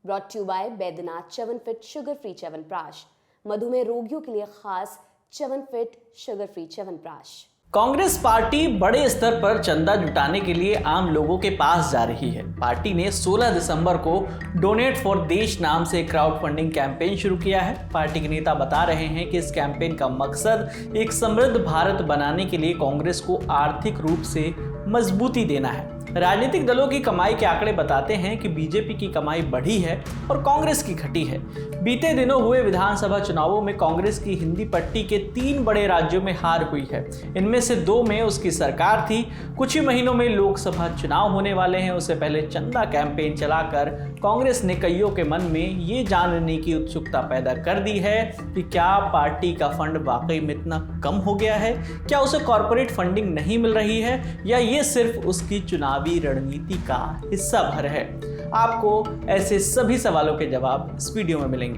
Brought to by Baidyanath chyawanprash sugar free chyawanprash, मधुमेह रोगियों के लिए खास chyawanprash sugar free chyawanprash. Congress party बड़े स्तर पर चंदा जुटाने के लिए आम लोगों के पास जा रही है। पार्टी ने 16 दिसंबर को डोनेट फॉर देश नाम से क्राउड फंडिंग कैंपेन शुरू किया है। पार्टी के नेता बता रहे हैं कि इस कैंपेन का मकसद एक समृद्ध भारत बनाने के लिए कांग्रेस को आर्थिक रूप से मजबूती देना है। राजनीतिक दलों की कमाई के आंकड़े बताते हैं कि बीजेपी की कमाई बढ़ी है और कांग्रेस की घटी है। बीते दिनों हुए विधानसभा चुनावों में कांग्रेस की हिंदी पट्टी के 3 बड़े राज्यों में हार हुई है। इनमें से 2 में उसकी सरकार थी। कुछ ही महीनों में लोकसभा चुनाव होने वाले हैं। उससे पहले चंदा कैंपेन चलाकर कांग्रेस ने कईयों के मन में ये जानने की उत्सुकता पैदा कर दी है कि क्या पार्टी का फंड वाकई में इतना कम हो गया है, क्या उसे कॉर्पोरेट फंडिंग नहीं मिल रही है, या ये सिर्फ उसकी चुनावी रणनीति का हिस्सा भर है। आपको ऐसे सभी सवालों के जवाब इस वीडियो में मिलेंगे।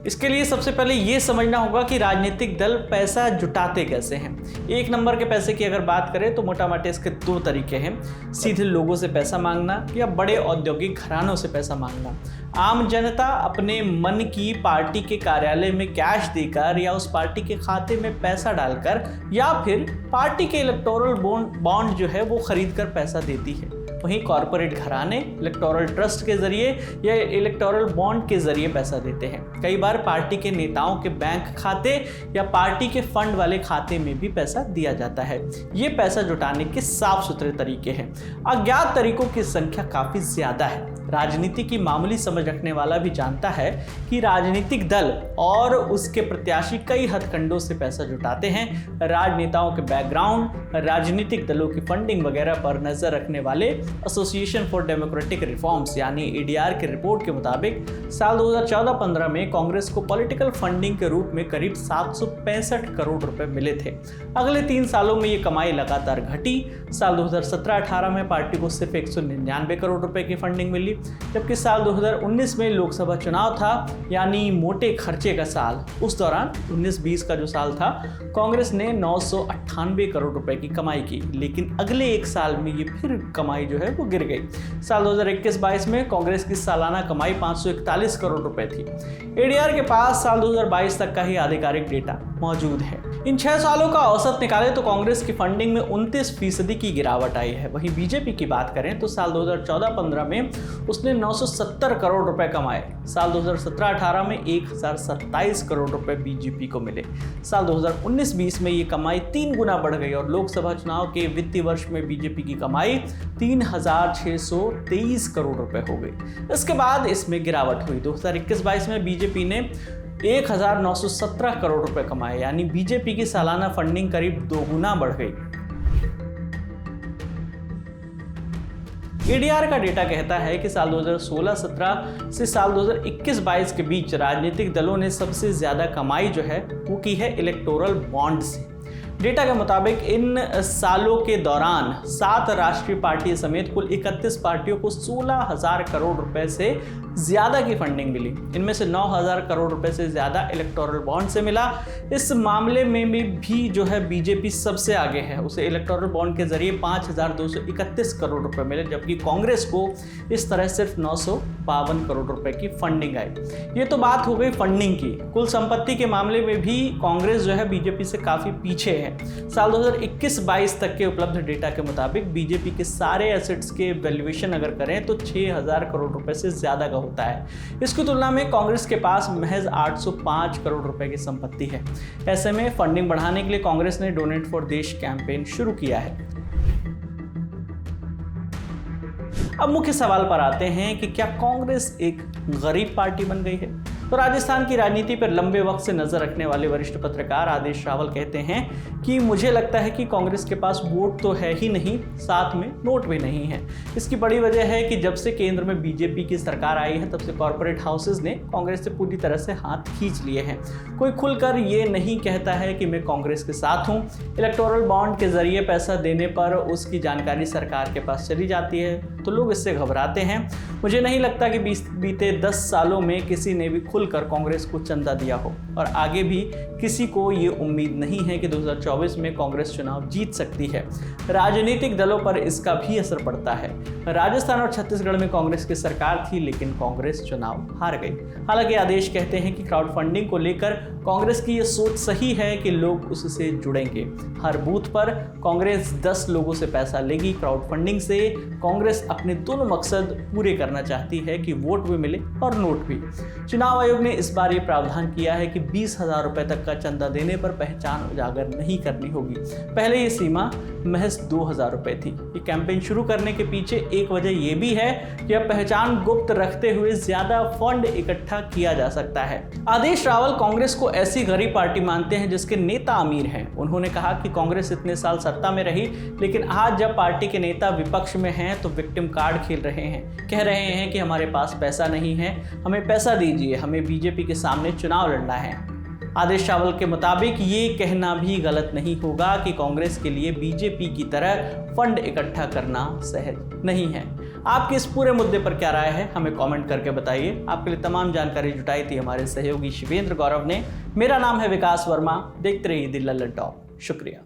इसके लिए सबसे पहले ये समझना होगा कि राजनीतिक दल पैसा जुटाते कैसे हैं। 1 नंबर के पैसे की अगर बात करें तो मोटा मोटे इसके 2 तरीके हैं, सीधे लोगों से पैसा मांगना या बड़े औद्योगिक घरानों से पैसा मांगना। आम जनता अपने मन की पार्टी के कार्यालय में कैश देकर या उस पार्टी के खाते में पैसा डालकर या फिर पार्टी के इलेक्टोरल बॉन्ड जो है वो खरीद कर पैसा देती है। वहीं कॉर्पोरेट घराने इलेक्टोरल ट्रस्ट के जरिए या इलेक्टोरल बॉन्ड के जरिए पैसा देते हैं। कई बार पार्टी के नेताओं के बैंक खाते या पार्टी के फंड वाले खाते में भी पैसा दिया जाता है। ये पैसा जुटाने के साफ सुथरे तरीके हैं। अज्ञात तरीकों की संख्या काफी ज्यादा है। राजनीति की मामूली समझ रखने वाला भी जानता है कि राजनीतिक दल और उसके प्रत्याशी कई हथकंडों से पैसा जुटाते हैं। राजनेताओं के बैकग्राउंड, राजनीतिक दलों की फंडिंग वगैरह पर नजर रखने वाले एसोसिएशन फॉर डेमोक्रेटिक रिफॉर्म्स यानी एडीआर की रिपोर्ट के मुताबिक साल 2014-15 में कांग्रेस को पॉलिटिकल फंडिंग के रूप में करीब 765 करोड़ रुपए मिले थे। अगले 3 सालों में ये कमाई लगातार घटी। साल 2017-18 में पार्टी को सिर्फ 199 करोड़ रुपए की फंडिंग मिली, जबकि साल 2019 में लोकसभा चुनाव था यानी मोटे खर्चे का साल। उस दौरान 19-20 का जो साल था, कांग्रेस ने 998 करोड़ रुपए की कमाई की, लेकिन अगले 1 साल में ये फिर कमाई जो है वो गिर गई। साल 2021-22 में कांग्रेस की सालाना कमाई 541 करोड़ रुपए थी। एडीआर के पास साल 2022 तक का ही आधिकारिक डेटा मौजूद है। इन 6 सालों का औसत निकाले तो कांग्रेस की फंडिंग में 29% की गिरावट आई है। वहीं बीजेपी की बात करें तो साल 2014-15 में उसने 970 करोड़ रुपए कमाए। साल 2017-18 में 1027 करोड़ रुपए बीजेपी को मिले। साल 2019-20 में ये कमाई 3 गुना बढ़ गई और लोकसभा चुनाव के वित्तीय वर्ष में बीजेपी की कमाई 3623 करोड़ रुपए हो गई। इसके बाद इसमें गिरावट हुई। 2021-22 में बीजेपी ने 1917 करोड़ रुपए कमाए, यानी बीजेपी की सालाना फंडिंग करीब 2 गुना बढ़ गई। एडीआर का डेटा कहता है कि साल 2016-17 से साल 2021-22 के बीच राजनीतिक दलों ने सबसे ज्यादा कमाई जो है वो की है इलेक्टोरल बॉन्ड से। डेटा के मुताबिक इन सालों के दौरान 7 राष्ट्रीय पार्टी समेत कुल 31 पार्टियों को 16,000 करोड़ रुपए से ज्यादा की फंडिंग मिली। इनमें से 9,000 करोड़ रुपए से ज्यादा इलेक्टोरल बॉन्ड से मिला। इस मामले में भी जो है बीजेपी सबसे आगे है। उसे इलेक्टोरल बॉन्ड के जरिए 5,231 करोड़ रुपए मिले, जबकि कांग्रेस को इस तरह सिर्फ 952 करोड़ रुपए की फंडिंग आई। ये तो बात हो गई फंडिंग की। कुल संपत्ति के मामले में भी कांग्रेस जो है बीजेपी से काफी पीछे है। साल 2021-22 तक के उपलब्ध डेटा के मुताबिक बीजेपी के सारे एसेट्स के वैल्यूएशन अगर करें तो 6,000 करोड़ रुपए से ज्यादा का होता है। इसकी तुलना में कांग्रेस के पास महज 805 करोड़ रुपए की संपत्ति है। ऐसे में फंडिंग बढ़ाने के लिए कांग्रेस ने डोनेट फॉर देश कैंपेन शुरू किया है। अब मुख्य सवाल पर आते हैं कि क्या कांग्रेस एक गरीब पार्टी बन गई है? तो राजस्थान की राजनीति पर लंबे वक्त से नजर रखने वाले वरिष्ठ पत्रकार आदेश रावल कहते हैं कि मुझे लगता है कि कांग्रेस के पास वोट तो है ही नहीं, साथ में नोट भी नहीं है। इसकी बड़ी वजह है कि जब से केंद्र में बीजेपी की सरकार आई है तब से कॉर्पोरेट हाउसेज ने कांग्रेस से पूरी तरह से हाथ खींच लिए हैं। कोई खुलकर ये नहीं कहता है कि मैं कांग्रेस के साथ हूँ। इलेक्टोरल बॉन्ड के जरिए पैसा देने पर उसकी जानकारी सरकार के पास चली जाती है। तो लोग इससे घबराते हैं। मुझे नहीं लगता कि बीते 10 सालों में किसी ने भी खुलकर कांग्रेस को चंदा दिया हो और आगे भी किसी को ये उम्मीद नहीं है कि 2024 में कांग्रेस चुनाव जीत सकती है। राजनीतिक दलों पर इसका भी असर पड़ता है। राजस्थान और छत्तीसगढ़ में कांग्रेस की सरकार थी, लेकिन कांग्रेस चुनाव हार गई। हालांकि आदेश कहते हैं कि क्राउड फंडिंग को लेकर कांग्रेस की ये सोच सही है कि लोग उससे जुड़ेंगे। हर बूथ पर कांग्रेस 10 लोगों से पैसा लेगी। क्राउड फंडिंग से कांग्रेस अपने दोनों मकसद पूरे करना चाहती है कि वोट भी मिले और नोट भी। चुनाव आयोग ने इस बार ये प्रावधान किया है कि 20,000 रुपए तक का चंदा देने पर पहचान उजागर नहीं करनी होगी। पहले ये सीमा महज 2,000 रुपए थी। ये कैंपेन शुरू करने के पीछे एक वजह यह भी है कि अब पहचान गुप्त रखते हुए ज्यादा फंड इकट्ठा किया जा सकता है। आदेश रावल कांग्रेस को ऐसी गरीब पार्टी मानते हैं जिसके नेता अमीर हैं। उन्होंने कहा कि कांग्रेस इतने साल सत्ता में रही, लेकिन आज जब पार्टी के नेता विपक्ष में हैं तो विक्टिम कार्ड खेल रहे हैं। कह रहे हैं कि हमारे पास पैसा नहीं है, हमें पैसा दीजिए, हमें बीजेपी के सामने चुनाव लड़ना है। आदेश रावल के मुताबिक ये कहना भी गलत नहीं होगा कि कांग्रेस के लिए बीजेपी की तरह फंड इकट्ठा करना सहज नहीं है। आपकी इस पूरे मुद्दे पर क्या राय है, हमें कमेंट करके बताइए। आपके लिए तमाम जानकारी जुटाई थी हमारे सहयोगी शिवेंद्र गौरव ने। मेरा नाम है विकास वर्मा। देखते रहिए द लल्लन टॉप। शुक्रिया।